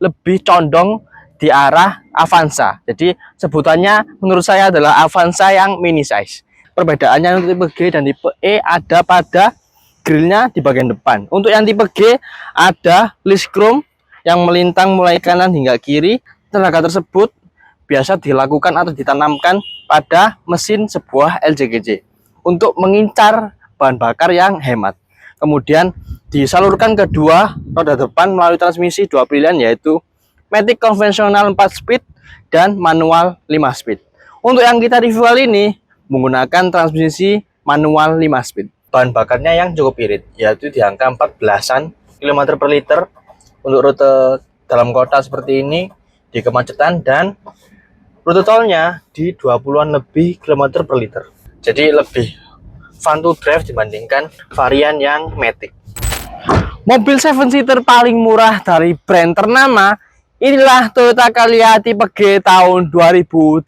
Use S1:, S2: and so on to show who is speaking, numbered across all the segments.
S1: lebih condong di arah Avanza. Jadi sebutannya menurut saya adalah Avanza yang mini size. Perbedaannya untuk tipe G dan tipe E ada pada grillnya di bagian depan. Untuk yang tipe G ada list chrome yang melintang mulai kanan hingga kiri. Tenaga tersebut biasa dilakukan atau ditanamkan pada mesin sebuah LCGC untuk mengincar bahan bakar yang hemat. Kemudian disalurkan ke dua roda depan melalui transmisi dua pilihan, yaitu matic konvensional 4 speed dan manual 5 speed. Untuk yang kita review kali ini menggunakan transmisi manual 5 speed. Bahan bakarnya yang cukup irit, yaitu di angka 14-an km per liter untuk rute dalam kota seperti ini di kemacetan, dan rute tolnya di 20-an lebih km per liter. Jadi lebih fun to drive dibandingkan varian yang matic. Mobil 7-seater paling murah dari brand ternama, inilah Toyota Calya tipe G tahun 2018.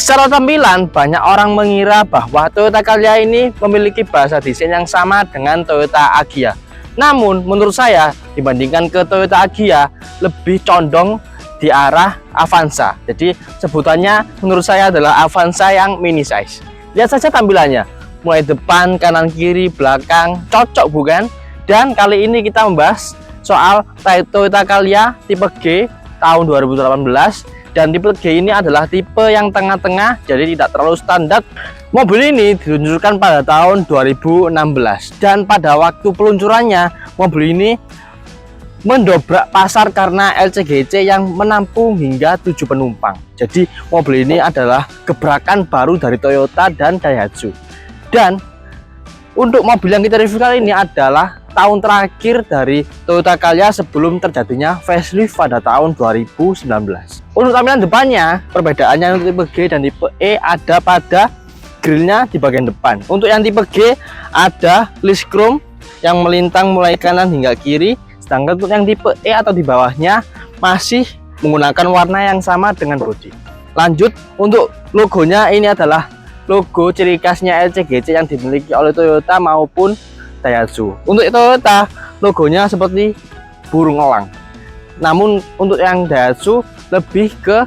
S1: Secara tampilan, banyak orang mengira bahwa Toyota Calya ini memiliki bahasa desain yang sama dengan Toyota Agya. Namun, menurut saya, dibandingkan ke Toyota Agya, lebih condong di arah Avanza. Jadi, sebutannya menurut saya adalah Avanza yang mini size. Lihat saja tampilannya, mulai depan, kanan, kiri, belakang, cocok bukan? Dan kali ini kita membahas soal Toyota Calya tipe G tahun 2018. Dan tipe G ini adalah tipe yang tengah-tengah, jadi tidak terlalu standar. Mobil ini diluncurkan pada tahun 2016, dan pada waktu peluncurannya mobil ini mendobrak pasar karena LCGC yang menampung hingga 7 penumpang. Jadi mobil ini adalah gebrakan baru dari Toyota dan Daihatsu. Dan untuk mobil yang kita review kali ini adalah tahun terakhir dari Toyota Calya sebelum terjadinya facelift pada tahun 2019. Untuk tampilan depannya, perbedaannya untuk tipe G dan tipe E ada pada grillnya di bagian depan. Untuk yang tipe G ada list chrome yang melintang mulai kanan hingga kiri, sedangkan untuk yang tipe E atau di bawahnya masih menggunakan warna yang sama dengan bodi. Lanjut, untuk logonya ini adalah logo ciri khasnya LCGC yang dimiliki oleh Toyota maupun Daihatsu. Untuk Toyota, logonya seperti burung elang. Namun untuk yang Daihatsu lebih ke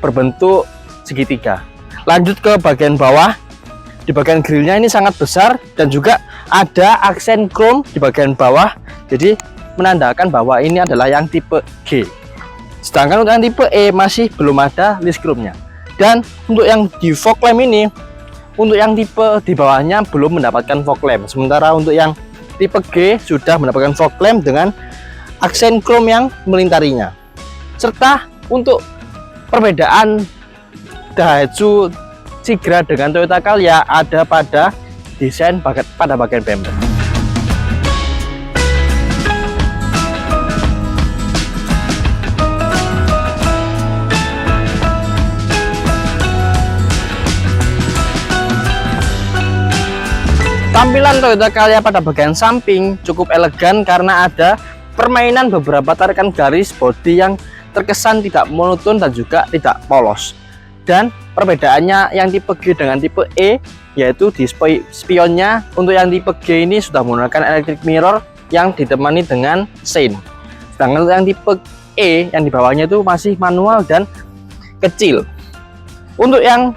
S1: berbentuk segitiga. Lanjut ke bagian bawah. Di bagian grillnya ini sangat besar dan juga ada aksen chrome di bagian bawah. Jadi menandakan bahwa ini adalah yang tipe G. Sedangkan untuk yang tipe E masih belum ada list chrome-nya. Dan untuk yang di fog lamp ini, untuk yang tipe di bawahnya belum mendapatkan fog lamp. Sementara untuk yang tipe G sudah mendapatkan fog lamp dengan aksen chrome yang melintarinya. Serta untuk perbedaan Daihatsu Sigra dengan Toyota Calya ada pada desain pada bagian bumper. Tampilan Toyota Calya pada bagian samping cukup elegan karena ada permainan beberapa tarikan garis bodi yang terkesan tidak monoton dan juga tidak polos. Dan perbedaannya yang tipe G dengan tipe E, yaitu di spionnya untuk yang tipe G ini sudah menggunakan electric mirror yang ditemani dengan sein. Sedangkan untuk yang tipe E yang di bawahnya itu masih manual dan kecil. Untuk yang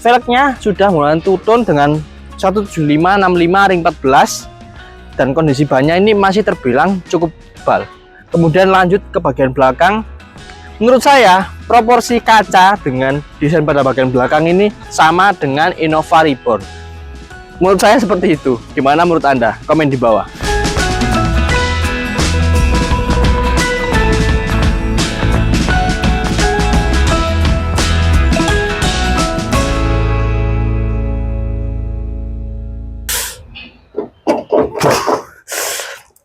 S1: velgnya sudah menggunakan two-tone dengan 175/65 ring 14, dan kondisi bannya ini masih terbilang cukup tebal. Kemudian lanjut ke bagian belakang. Menurut saya proporsi kaca dengan desain pada bagian belakang ini sama dengan Innova Reborn. Menurut saya seperti itu. Gimana menurut Anda? Komen di bawah.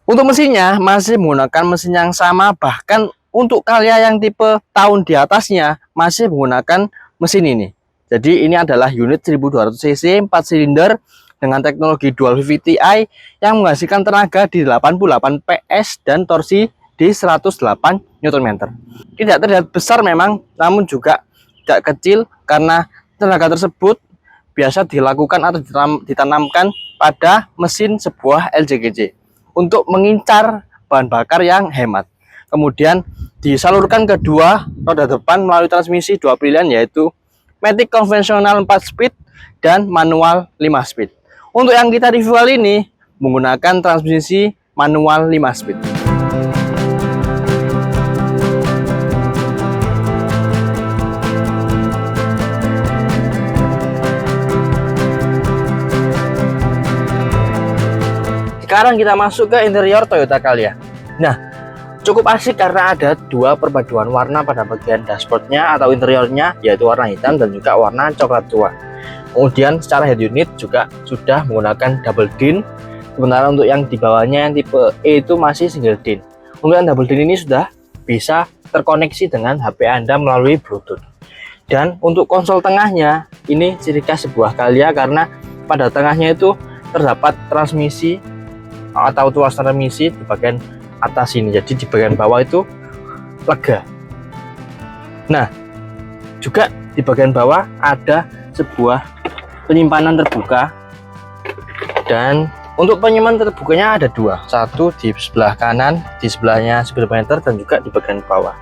S1: Untuk mesinnya masih menggunakan mesin yang sama, bahkan untuk Calya yang tipe tahun di atasnya masih menggunakan mesin ini. Jadi ini adalah unit 1200 cc 4 silinder dengan teknologi dual VVT-i yang menghasilkan tenaga di 88 PS dan torsi di 108 Nm. Tidak terlihat besar memang, namun juga tidak kecil karena tenaga tersebut biasa dilakukan atau ditanamkan pada mesin sebuah LCGC untuk mengincar bahan bakar yang hemat. Kemudian disalurkan ke dua roda depan melalui transmisi dua pilihan, yaitu matic konvensional 4 speed dan manual 5 speed. Untuk yang kita review kali ini menggunakan transmisi manual 5 speed. Sekarang kita masuk ke interior Toyota Calya. Nah, cukup asik karena ada dua perpaduan warna pada bagian dashboardnya atau interiornya, yaitu warna hitam dan juga warna coklat tua. Kemudian secara head unit juga sudah menggunakan double din, sementara untuk yang di bawahnya yang tipe E itu masih single din. Untuk yang double din ini sudah bisa terkoneksi dengan HP Anda melalui Bluetooth. Dan untuk konsol tengahnya ini ciri khas sebuah Calya karena pada tengahnya itu terdapat transmisi atau tuas transmisi di bagian atas ini, jadi di bagian bawah itu lega. Nah, juga di bagian bawah ada sebuah penyimpanan terbuka, dan untuk penyimpanan terbukanya ada dua, satu di sebelah kanan, di sebelahnya speedometer, dan juga di bagian bawah.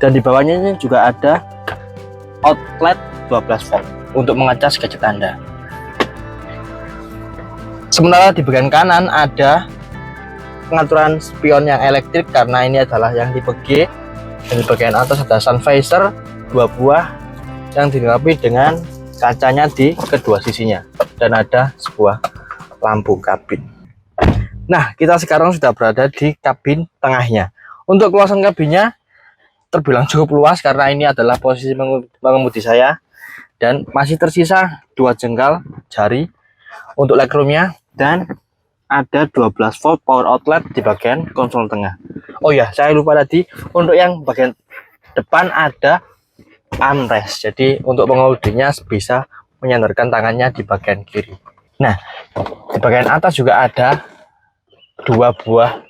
S1: Dan di bawahnya ini juga ada outlet 12 volt untuk mengecas gadget Anda. Sementara di bagian kanan ada pengaturan spion yang elektrik karena ini adalah yang tipe G, dan di bagian atas ada sun visor 2 buah yang dilengkapi dengan kacanya di kedua sisinya, dan ada sebuah lampu kabin. Nah, kita sekarang sudah berada di kabin tengahnya. Untuk luasan kabinnya terbilang cukup luas karena ini adalah posisi pengemudi saya, dan masih tersisa 2 jengkal jari untuk legroomnya, dan ada 12 volt power outlet di bagian konsol tengah. Oh ya, saya lupa tadi, untuk yang bagian depan ada armrest, jadi untuk pengemudinya bisa menyandarkan tangannya di bagian kiri. Nah, di bagian atas juga ada 2 buah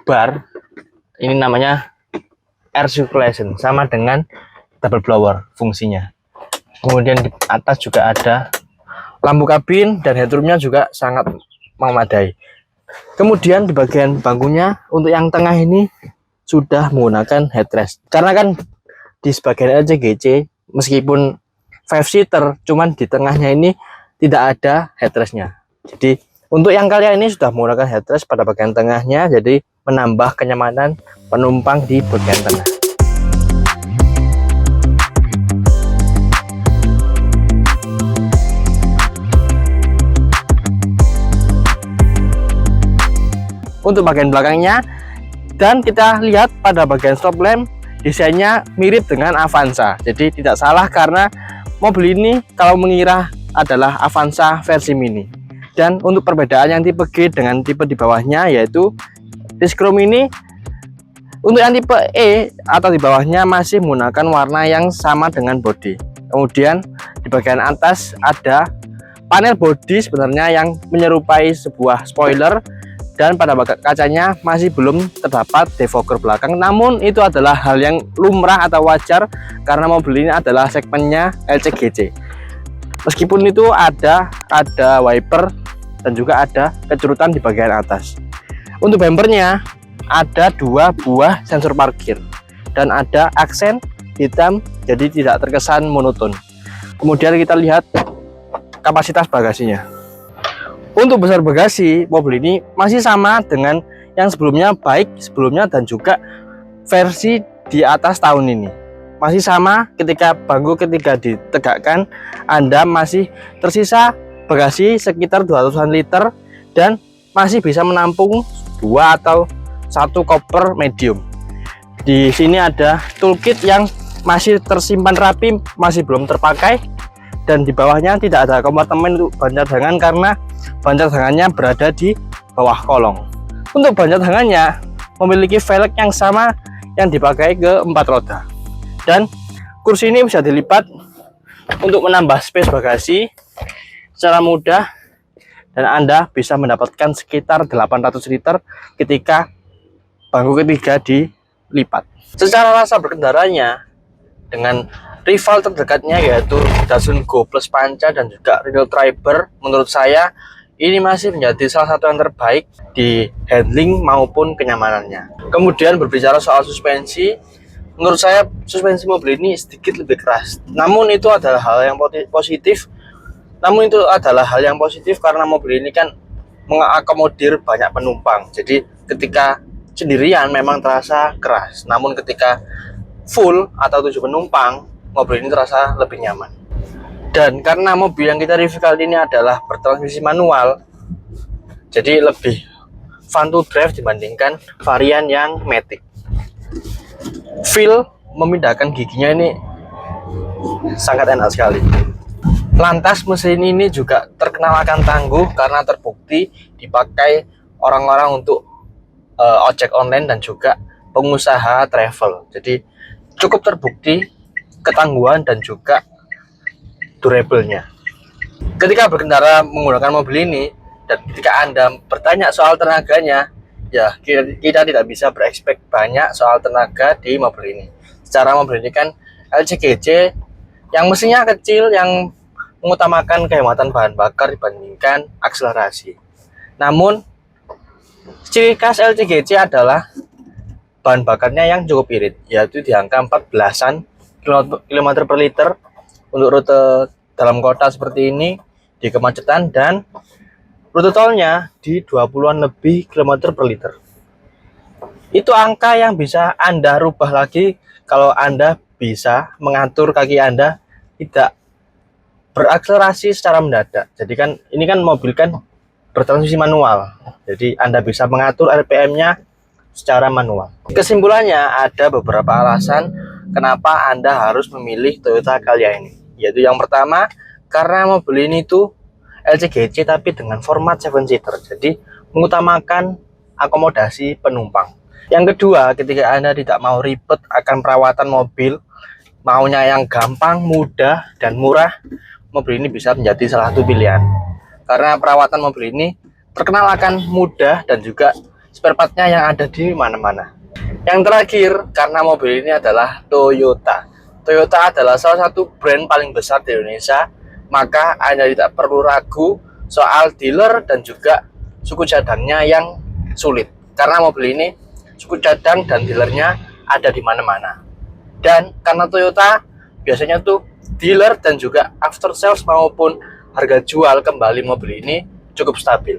S1: bar, ini namanya air circulation, sama dengan double blower fungsinya. Kemudian di atas juga ada lampu kabin, dan headroomnya juga sangat memadai. Kemudian di bagian bangkunya untuk yang tengah ini sudah menggunakan headrest, karena kan di sebagian LCGC meskipun 5-seater, cuman di tengahnya ini tidak ada headrestnya. Jadi untuk yang Calya ini sudah menggunakan headrest pada bagian tengahnya, jadi menambah kenyamanan penumpang di bagian tengah. Untuk bagian belakangnya, dan kita lihat pada bagian stop lamp desainnya mirip dengan Avanza, jadi tidak salah karena mobil ini kalau mengira adalah Avanza versi mini. Dan untuk perbedaan yang tipe G dengan tipe di bawahnya, yaitu diskrom ini untuk yang tipe E atau di bawahnya masih menggunakan warna yang sama dengan bodi. Kemudian di bagian atas ada panel bodi sebenarnya yang menyerupai sebuah spoiler, dan pada kacanya masih belum terdapat defogger belakang, namun itu adalah hal yang lumrah atau wajar karena mobil ini adalah segmennya LCGC. Meskipun itu ada wiper dan juga ada kecerutan di bagian atas. Untuk bumpernya ada 2 buah sensor parkir dan ada aksen hitam, jadi tidak terkesan monoton. Kemudian kita lihat kapasitas bagasinya. Untuk besar bagasi, mobil ini masih sama dengan yang sebelumnya, baik sebelumnya dan juga versi di atas tahun ini. Masih sama, ketika bangku ketika ditegakkan, Anda masih tersisa bagasi sekitar 200-an liter dan masih bisa menampung 2 atau 1 koper medium. Di sini ada toolkit yang masih tersimpan rapi, masih belum terpakai, dan di bawahnya tidak ada kompartemen untuk ban cadangan karena ban cadangannya berada di bawah kolong. Untuk ban cadangannya memiliki velg yang sama yang dipakai ke 4 roda, dan kursi ini bisa dilipat untuk menambah space bagasi secara mudah, dan Anda bisa mendapatkan sekitar 800 liter ketika bangku ketiga dilipat. Secara rasa berkendaranya dengan rival terdekatnya yaitu Datsun Go Plus Panca dan juga Renault Triber, menurut saya ini masih menjadi salah satu yang terbaik di handling maupun kenyamanannya. Kemudian berbicara soal suspensi, menurut saya suspensi mobil ini sedikit lebih keras. Namun itu adalah hal yang positif. Karena mobil ini kan mengakomodir banyak penumpang. Jadi ketika sendirian memang terasa keras. Namun ketika full atau 7 penumpang, mobil ini terasa lebih nyaman. Dan karena mobil yang kita review kali ini adalah bertransmisi manual, jadi lebih fun to drive dibandingkan varian yang matic. Feel memindahkan giginya ini sangat enak sekali. Lantas mesin ini juga terkenal akan tangguh karena terbukti dipakai orang-orang untuk ojek online dan juga pengusaha travel. Jadi cukup terbukti ketangguhan dan juga durable-nya. Ketika berkendara menggunakan mobil ini dan ketika Anda bertanya soal tenaganya, ya kita tidak bisa berekspek banyak soal tenaga di mobil ini. Secara mobil ini kan LCGC yang mesinnya kecil, yang mengutamakan kehematan bahan bakar dibandingkan akselerasi. Namun ciri khas LCGC adalah bahan bakarnya yang cukup irit, yaitu di angka 14-an km per liter untuk rute dalam kota seperti ini di kemacetan, dan rute tolnya di 20-an lebih km per liter. Itu angka yang bisa Anda rubah lagi kalau Anda bisa mengatur kaki Anda tidak berakselerasi secara mendadak. Jadi kan ini kan mobil kan bertransmisi manual. Jadi Anda bisa mengatur RPM-nya secara manual. Kesimpulannya ada beberapa alasan kenapa Anda harus memilih Toyota Calya ini. Yaitu yang pertama, karena mobil ini tuh LCGC tapi dengan format 7-seater. Jadi mengutamakan akomodasi penumpang. Yang kedua, ketika Anda tidak mau ribet akan perawatan mobil, maunya yang gampang, mudah, dan murah, mobil ini bisa menjadi salah satu pilihan. Karena perawatan mobil ini terkenal akan mudah dan juga spare part-nya yang ada di mana-mana. Yang terakhir, karena mobil ini adalah Toyota. Toyota adalah salah satu brand paling besar di Indonesia, maka Anda tidak perlu ragu soal dealer dan juga suku cadangnya yang sulit. Karena mobil ini suku cadang dan dealernya ada di mana-mana. Dan karena Toyota biasanya tuh dealer dan juga after sales maupun harga jual kembali mobil ini cukup stabil.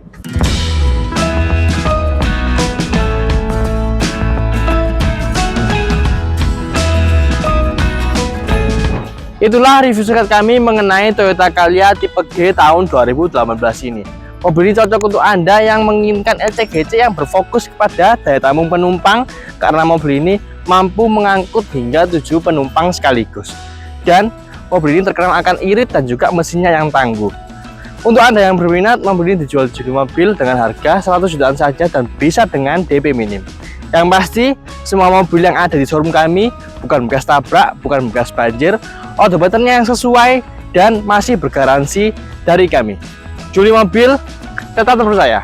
S1: Itulah review singkat kami mengenai Toyota Calya tipe G tahun 2018 ini. Mobil ini cocok untuk Anda yang menginginkan LCGC yang berfokus kepada daya tampung penumpang, karena mobil ini mampu mengangkut hingga 7 penumpang sekaligus. Dan mobil ini terkenal akan irit dan juga mesinnya yang tangguh. Untuk Anda yang berminat, mobil ini dijual di mobil dengan harga 100 jutaan saja dan bisa dengan DP minim. Yang pasti, semua mobil yang ada di showroom kami bukan bekas tabrak, bukan bekas banjir, odometernya yang sesuai, dan masih bergaransi dari kami. Juli mobil, tetap terpercaya.